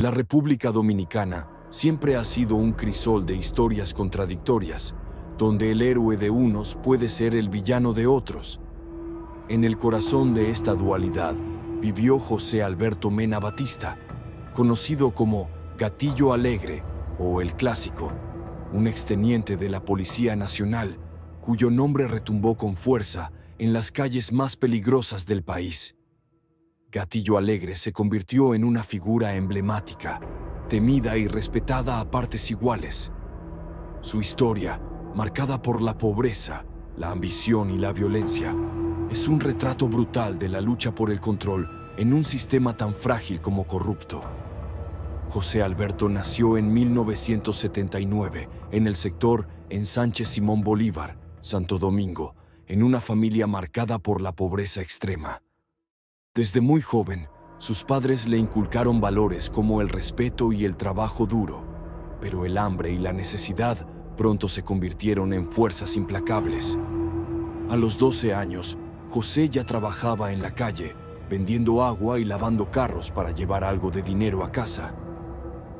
La República Dominicana siempre ha sido un crisol de historias contradictorias, donde el héroe de unos puede ser el villano de otros. En el corazón de esta dualidad vivió José Alberto Mena Batista, conocido como Gatillo Alegre o El Clásico, un exteniente de la Policía Nacional, cuyo nombre retumbó con fuerza en las calles más peligrosas del país. Gatillo Alegre se convirtió en una figura emblemática, temida y respetada a partes iguales. Su historia, marcada por la pobreza, la ambición y la violencia, es un retrato brutal de la lucha por el control en un sistema tan frágil como corrupto. José Alberto nació en 1979 en el sector Ensanche Simón Bolívar, Santo Domingo, en una familia marcada por la pobreza extrema. Desde muy joven, sus padres le inculcaron valores como el respeto y el trabajo duro, pero el hambre y la necesidad pronto se convirtieron en fuerzas implacables. A los 12 años, José ya trabajaba en la calle, vendiendo agua y lavando carros para llevar algo de dinero a casa.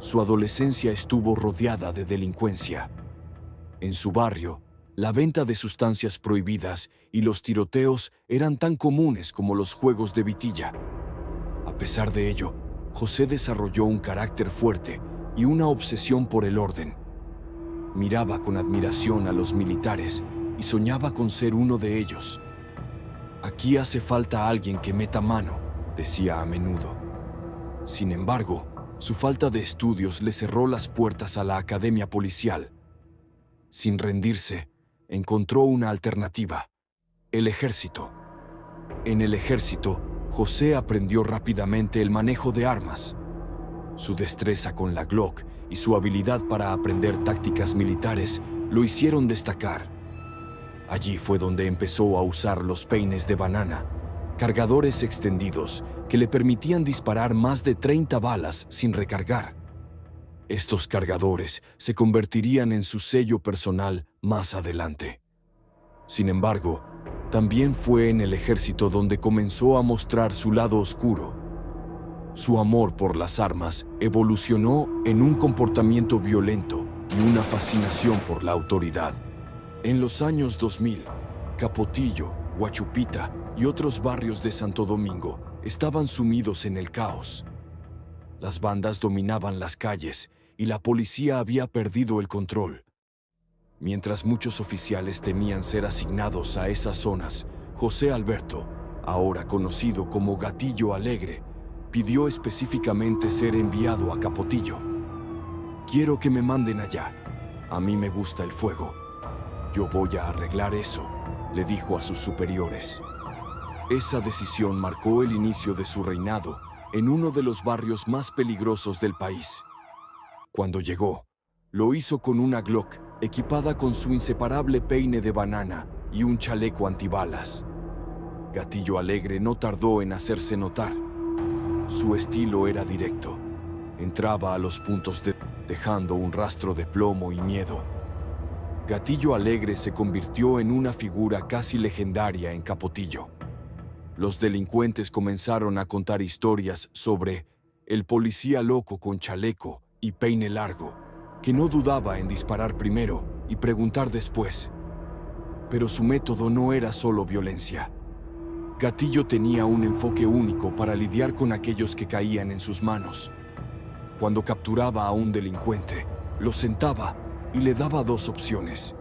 Su adolescencia estuvo rodeada de delincuencia. En su barrio, la venta de sustancias prohibidas y los tiroteos eran tan comunes como los juegos de vitilla. A pesar de ello, José desarrolló un carácter fuerte y una obsesión por el orden. Miraba con admiración a los militares y soñaba con ser uno de ellos. «Aquí hace falta alguien que meta mano», decía a menudo. Sin embargo, su falta de estudios le cerró las puertas a la academia policial. Sin rendirse, encontró una alternativa: el ejército. En el ejército, José aprendió rápidamente el manejo de armas. Su destreza con la Glock y su habilidad para aprender tácticas militares lo hicieron destacar. Allí fue donde empezó a usar los peines de banana, cargadores extendidos que le permitían disparar más de 30 balas sin recargar. Estos cargadores se convertirían en su sello personal más adelante. Sin embargo, también fue en el ejército donde comenzó a mostrar su lado oscuro. Su amor por las armas evolucionó en un comportamiento violento y una fascinación por la autoridad. En los años 2000, Capotillo, Huachupita y otros barrios de Santo Domingo estaban sumidos en el caos. Las bandas dominaban las calles y la policía había perdido el control. Mientras muchos oficiales temían ser asignados a esas zonas, José Alberto, ahora conocido como Gatillo Alegre, pidió específicamente ser enviado a Capotillo. «Quiero que me manden allá. A mí me gusta el fuego. Yo voy a arreglar eso», le dijo a sus superiores. Esa decisión marcó el inicio de su reinado en uno de los barrios más peligrosos del país. Cuando llegó, lo hizo con una Glock equipada con su inseparable peine de banana y un chaleco antibalas. Gatillo Alegre no tardó en hacerse notar. Su estilo era directo. Entraba a los puntos dejando un rastro de plomo y miedo. Gatillo Alegre se convirtió en una figura casi legendaria en Capotillo. Los delincuentes comenzaron a contar historias sobre el policía loco con chaleco y peine largo, que no dudaba en disparar primero y preguntar después. Pero su método no era solo violencia. Gatillo tenía un enfoque único para lidiar con aquellos que caían en sus manos. Cuando capturaba a un delincuente, lo sentaba y le daba dos opciones: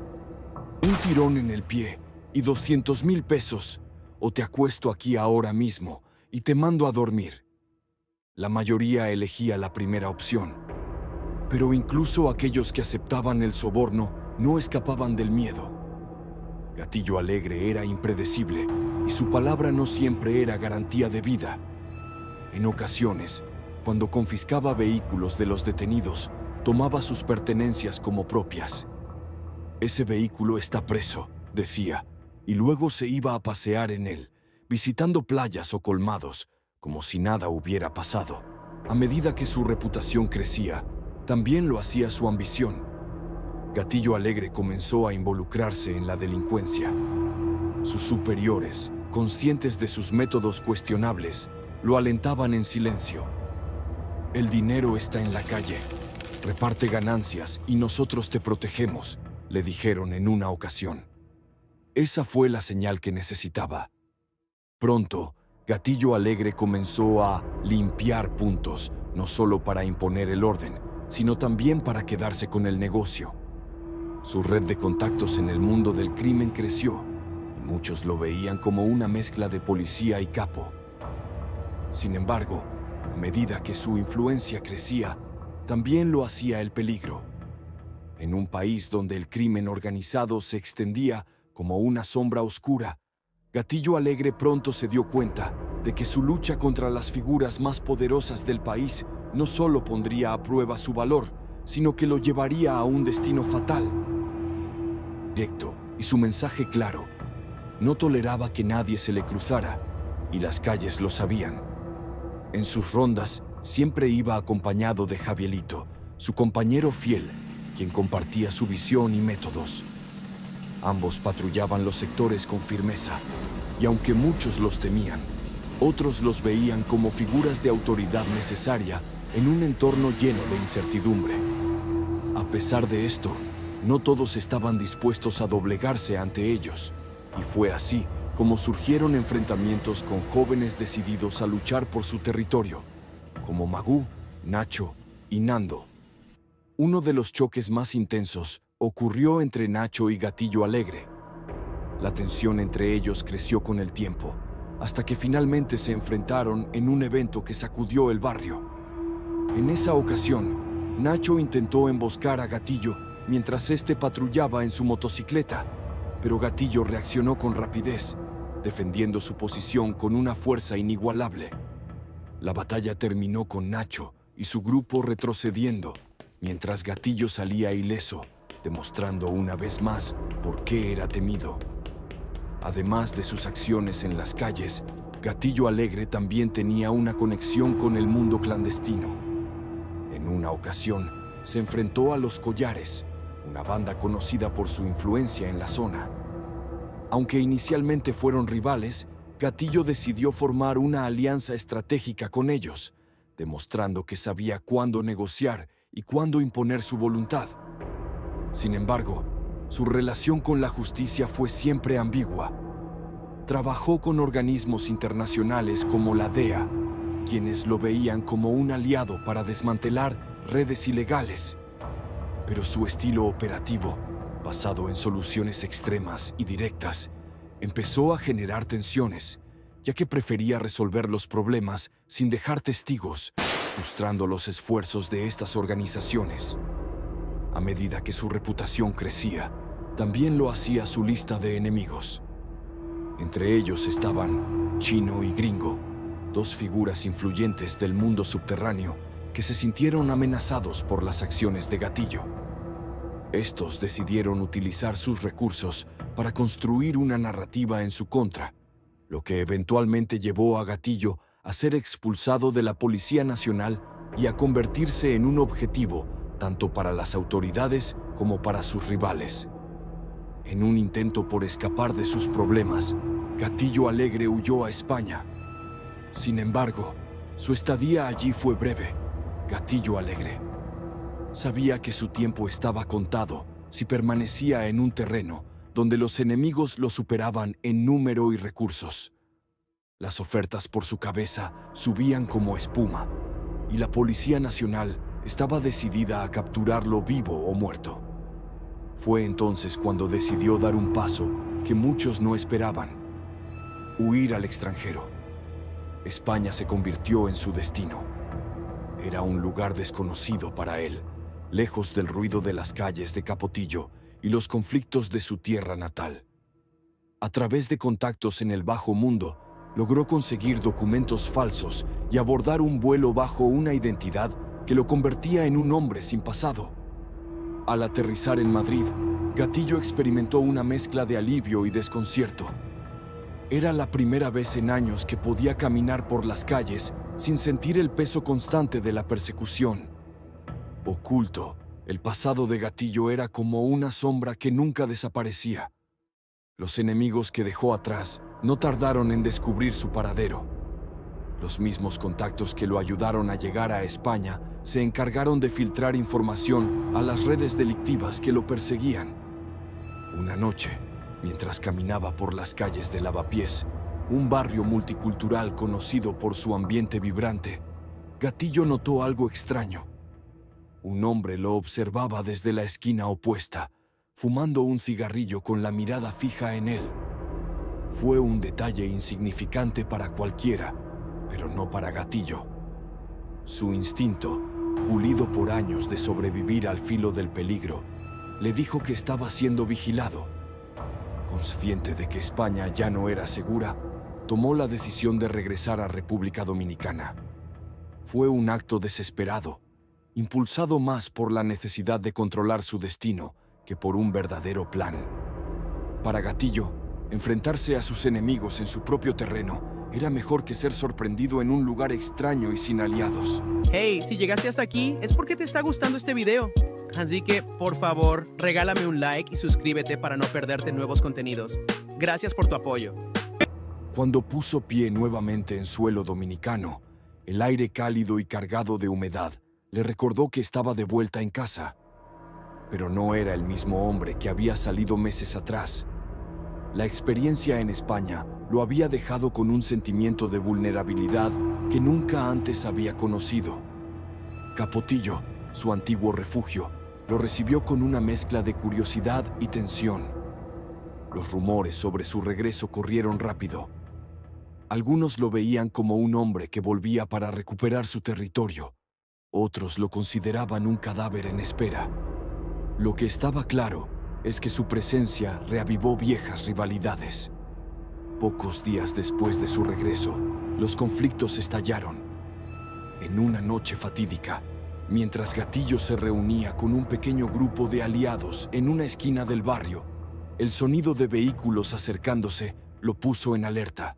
un tirón en el pie y 200,000 pesos, o te acuesto aquí ahora mismo y te mando a dormir. La mayoría elegía la primera opción. Pero incluso aquellos que aceptaban el soborno no escapaban del miedo. Gatillo Alegre era impredecible y su palabra no siempre era garantía de vida. En ocasiones, cuando confiscaba vehículos de los detenidos, tomaba sus pertenencias como propias. «Ese vehículo está preso», decía, y luego se iba a pasear en él, visitando playas o colmados, como si nada hubiera pasado. A medida que su reputación crecía, también lo hacía su ambición. Gatillo Alegre comenzó a involucrarse en la delincuencia. Sus superiores, conscientes de sus métodos cuestionables, lo alentaban en silencio. El dinero está en la calle. Reparte ganancias y nosotros te protegemos, le dijeron en una ocasión. Esa fue la señal que necesitaba. Pronto, Gatillo Alegre comenzó a limpiar puntos, no solo para imponer el orden, sino también para quedarse con el negocio. Su red de contactos en el mundo del crimen creció, y muchos lo veían como una mezcla de policía y capo. Sin embargo, a medida que su influencia crecía, también lo hacía el peligro. En un país donde el crimen organizado se extendía como una sombra oscura, Gatillo Alegre pronto se dio cuenta de que su lucha contra las figuras más poderosas del país no solo pondría a prueba su valor, sino que lo llevaría a un destino fatal. Directo y su mensaje claro. No toleraba que nadie se le cruzara, y las calles lo sabían. En sus rondas siempre iba acompañado de Javielito, su compañero fiel, quien compartía su visión y métodos. Ambos patrullaban los sectores con firmeza, y aunque muchos los temían, otros los veían como figuras de autoridad necesaria en un entorno lleno de incertidumbre. A pesar de esto, no todos estaban dispuestos a doblegarse ante ellos, y fue así como surgieron enfrentamientos con jóvenes decididos a luchar por su territorio, como Magú, Nacho y Nando. Uno de los choques más intensos ocurrió entre Nacho y Gatillo Alegre. La tensión entre ellos creció con el tiempo, hasta que finalmente se enfrentaron en un evento que sacudió el barrio. En esa ocasión, Nacho intentó emboscar a Gatillo mientras éste patrullaba en su motocicleta, pero Gatillo reaccionó con rapidez, defendiendo su posición con una fuerza inigualable. La batalla terminó con Nacho y su grupo retrocediendo, mientras Gatillo salía ileso, demostrando una vez más por qué era temido. Además de sus acciones en las calles, Gatillo Alegre también tenía una conexión con el mundo clandestino. En una ocasión, se enfrentó a Los Collares, una banda conocida por su influencia en la zona. Aunque inicialmente fueron rivales, Gatillo decidió formar una alianza estratégica con ellos, demostrando que sabía cuándo negociar y cuándo imponer su voluntad. Sin embargo, su relación con la justicia fue siempre ambigua. Trabajó con organismos internacionales como la DEA, quienes lo veían como un aliado para desmantelar redes ilegales. Pero su estilo operativo, basado en soluciones extremas y directas, empezó a generar tensiones, ya que prefería resolver los problemas sin dejar testigos, frustrando los esfuerzos de estas organizaciones. A medida que su reputación crecía, también lo hacía su lista de enemigos. Entre ellos estaban Chino y Gringo, dos figuras influyentes del mundo subterráneo que se sintieron amenazados por las acciones de Gatillo. Estos decidieron utilizar sus recursos para construir una narrativa en su contra, lo que eventualmente llevó a Gatillo a ser expulsado de la Policía Nacional y a convertirse en un objetivo tanto para las autoridades como para sus rivales. En un intento por escapar de sus problemas, Gatillo Alegre huyó a España. Sin embargo, su estadía allí fue breve. Gatillo Alegre sabía que su tiempo estaba contado si permanecía en un terreno donde los enemigos lo superaban en número y recursos. Las ofertas por su cabeza subían como espuma, y la Policía Nacional estaba decidida a capturarlo vivo o muerto. Fue entonces cuando decidió dar un paso que muchos no esperaban: huir al extranjero. España se convirtió en su destino. Era un lugar desconocido para él, lejos del ruido de las calles de Capotillo y los conflictos de su tierra natal. A través de contactos en el bajo mundo, logró conseguir documentos falsos y abordar un vuelo bajo una identidad que lo convertía en un hombre sin pasado. Al aterrizar en Madrid, Gatillo experimentó una mezcla de alivio y desconcierto. Era la primera vez en años que podía caminar por las calles sin sentir el peso constante de la persecución. Oculto, el pasado de Gatillo era como una sombra que nunca desaparecía. Los enemigos que dejó atrás no tardaron en descubrir su paradero. Los mismos contactos que lo ayudaron a llegar a España se encargaron de filtrar información a las redes delictivas que lo perseguían. Una noche, mientras caminaba por las calles de Lavapiés, un barrio multicultural conocido por su ambiente vibrante, Gatillo notó algo extraño. Un hombre lo observaba desde la esquina opuesta, fumando un cigarrillo con la mirada fija en él. Fue un detalle insignificante para cualquiera, pero no para Gatillo. Su instinto, pulido por años de sobrevivir al filo del peligro, le dijo que estaba siendo vigilado. Consciente de que España ya no era segura, tomó la decisión de regresar a República Dominicana. Fue un acto desesperado, impulsado más por la necesidad de controlar su destino que por un verdadero plan. Para Gatillo, enfrentarse a sus enemigos en su propio terreno era mejor que ser sorprendido en un lugar extraño y sin aliados. Hey, si llegaste hasta aquí es porque te está gustando este video. Así que, por favor, regálame un like y suscríbete para no perderte nuevos contenidos. Gracias por tu apoyo. Cuando puso pie nuevamente en suelo dominicano, el aire cálido y cargado de humedad le recordó que estaba de vuelta en casa. Pero no era el mismo hombre que había salido meses atrás. La experiencia en España lo había dejado con un sentimiento de vulnerabilidad que nunca antes había conocido. Capotillo, su antiguo refugio, lo recibió con una mezcla de curiosidad y tensión. Los rumores sobre su regreso corrieron rápido. Algunos lo veían como un hombre que volvía para recuperar su territorio. Otros lo consideraban un cadáver en espera. Lo que estaba claro es que su presencia reavivó viejas rivalidades. Pocos días después de su regreso, los conflictos estallaron. En una noche fatídica, mientras Gatillo se reunía con un pequeño grupo de aliados en una esquina del barrio, el sonido de vehículos acercándose lo puso en alerta.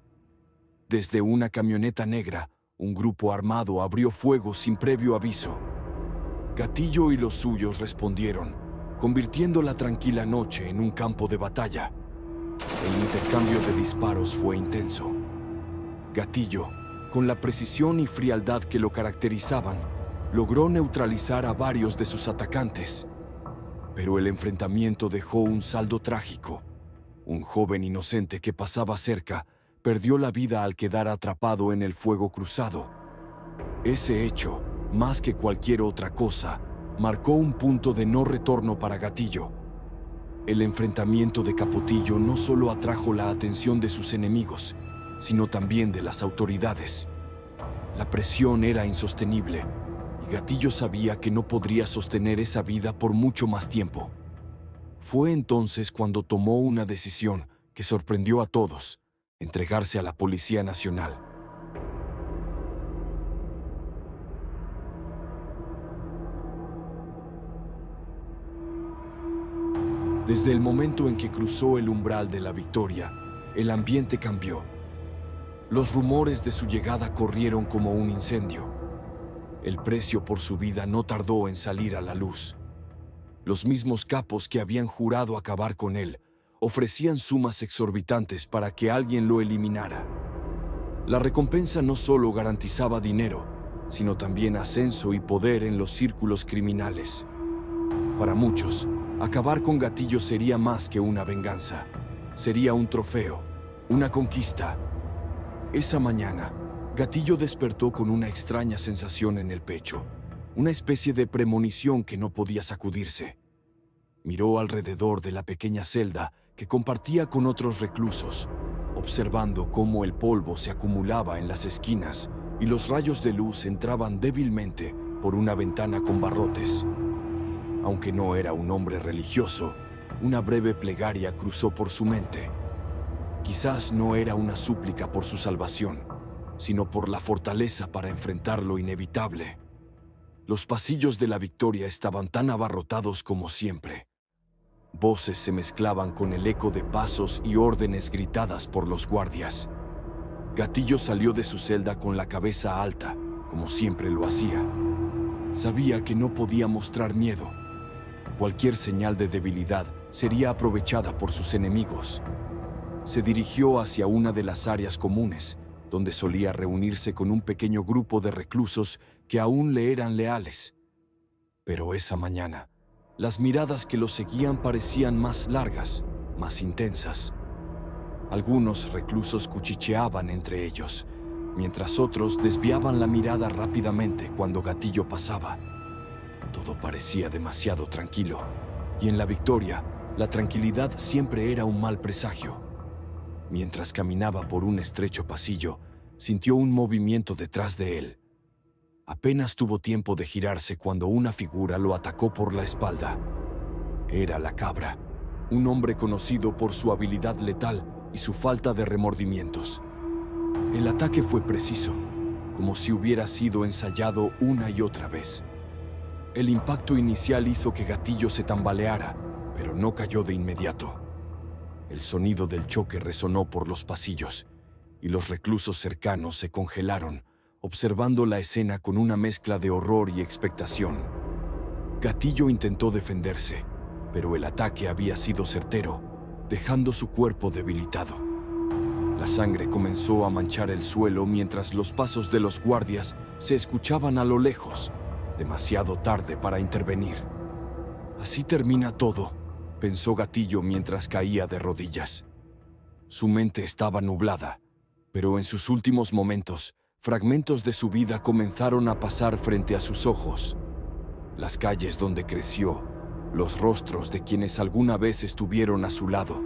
Desde una camioneta negra, un grupo armado abrió fuego sin previo aviso. Gatillo y los suyos respondieron, convirtiendo la tranquila noche en un campo de batalla. El intercambio de disparos fue intenso. Gatillo, con la precisión y frialdad que lo caracterizaban, logró neutralizar a varios de sus atacantes. Pero el enfrentamiento dejó un saldo trágico. Un joven inocente que pasaba cerca perdió la vida al quedar atrapado en el fuego cruzado. Ese hecho, más que cualquier otra cosa, marcó un punto de no retorno para Gatillo. El enfrentamiento de Capotillo no solo atrajo la atención de sus enemigos, sino también de las autoridades. La presión era insostenible, y Gatillo sabía que no podría sostener esa vida por mucho más tiempo. Fue entonces cuando tomó una decisión que sorprendió a todos: entregarse a la Policía Nacional. Desde el momento en que cruzó el umbral de la Victoria, el ambiente cambió. Los rumores de su llegada corrieron como un incendio. El precio por su vida no tardó en salir a la luz. Los mismos capos que habían jurado acabar con él ofrecían sumas exorbitantes para que alguien lo eliminara. La recompensa no solo garantizaba dinero, sino también ascenso y poder en los círculos criminales. Para muchos, acabar con Gatillo sería más que una venganza. Sería un trofeo, una conquista. Esa mañana, Gatillo despertó con una extraña sensación en el pecho, una especie de premonición que no podía sacudirse. Miró alrededor de la pequeña celda que compartía con otros reclusos, observando cómo el polvo se acumulaba en las esquinas y los rayos de luz entraban débilmente por una ventana con barrotes. Aunque no era un hombre religioso, una breve plegaria cruzó por su mente. Quizás no era una súplica por su salvación, sino por la fortaleza para enfrentar lo inevitable. Los pasillos de la Victoria estaban tan abarrotados como siempre. Voces se mezclaban con el eco de pasos y órdenes gritadas por los guardias. Gatillo salió de su celda con la cabeza alta, como siempre lo hacía. Sabía que no podía mostrar miedo. Cualquier señal de debilidad sería aprovechada por sus enemigos. Se dirigió hacia una de las áreas comunes, donde solía reunirse con un pequeño grupo de reclusos que aún le eran leales. Pero esa mañana, las miradas que lo seguían parecían más largas, más intensas. Algunos reclusos cuchicheaban entre ellos, mientras otros desviaban la mirada rápidamente cuando Gatillo pasaba. Todo parecía demasiado tranquilo, y en la Victoria, la tranquilidad siempre era un mal presagio. Mientras caminaba por un estrecho pasillo, sintió un movimiento detrás de él. Apenas tuvo tiempo de girarse cuando una figura lo atacó por la espalda. Era la Cabra, un hombre conocido por su habilidad letal y su falta de remordimientos. El ataque fue preciso, como si hubiera sido ensayado una y otra vez. El impacto inicial hizo que Gatillo se tambaleara, pero no cayó de inmediato. El sonido del choque resonó por los pasillos, y los reclusos cercanos se congelaron, observando la escena con una mezcla de horror y expectación. Gatillo intentó defenderse, pero el ataque había sido certero, dejando su cuerpo debilitado. La sangre comenzó a manchar el suelo mientras los pasos de los guardias se escuchaban a lo lejos, demasiado tarde para intervenir. Así termina todo, pensó Gatillo mientras caía de rodillas. Su mente estaba nublada, pero en sus últimos momentos, fragmentos de su vida comenzaron a pasar frente a sus ojos. Las calles donde creció, los rostros de quienes alguna vez estuvieron a su lado,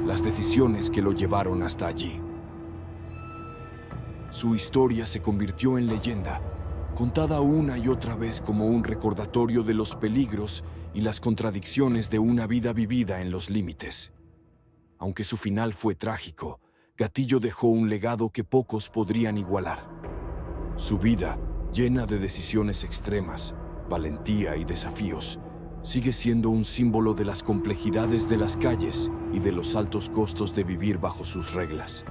las decisiones que lo llevaron hasta allí. Su historia se convirtió en leyenda, contada una y otra vez como un recordatorio de los peligros y las contradicciones de una vida vivida en los límites. Aunque su final fue trágico, Gatillo dejó un legado que pocos podrían igualar. Su vida, llena de decisiones extremas, valentía y desafíos, sigue siendo un símbolo de las complejidades de las calles y de los altos costos de vivir bajo sus reglas.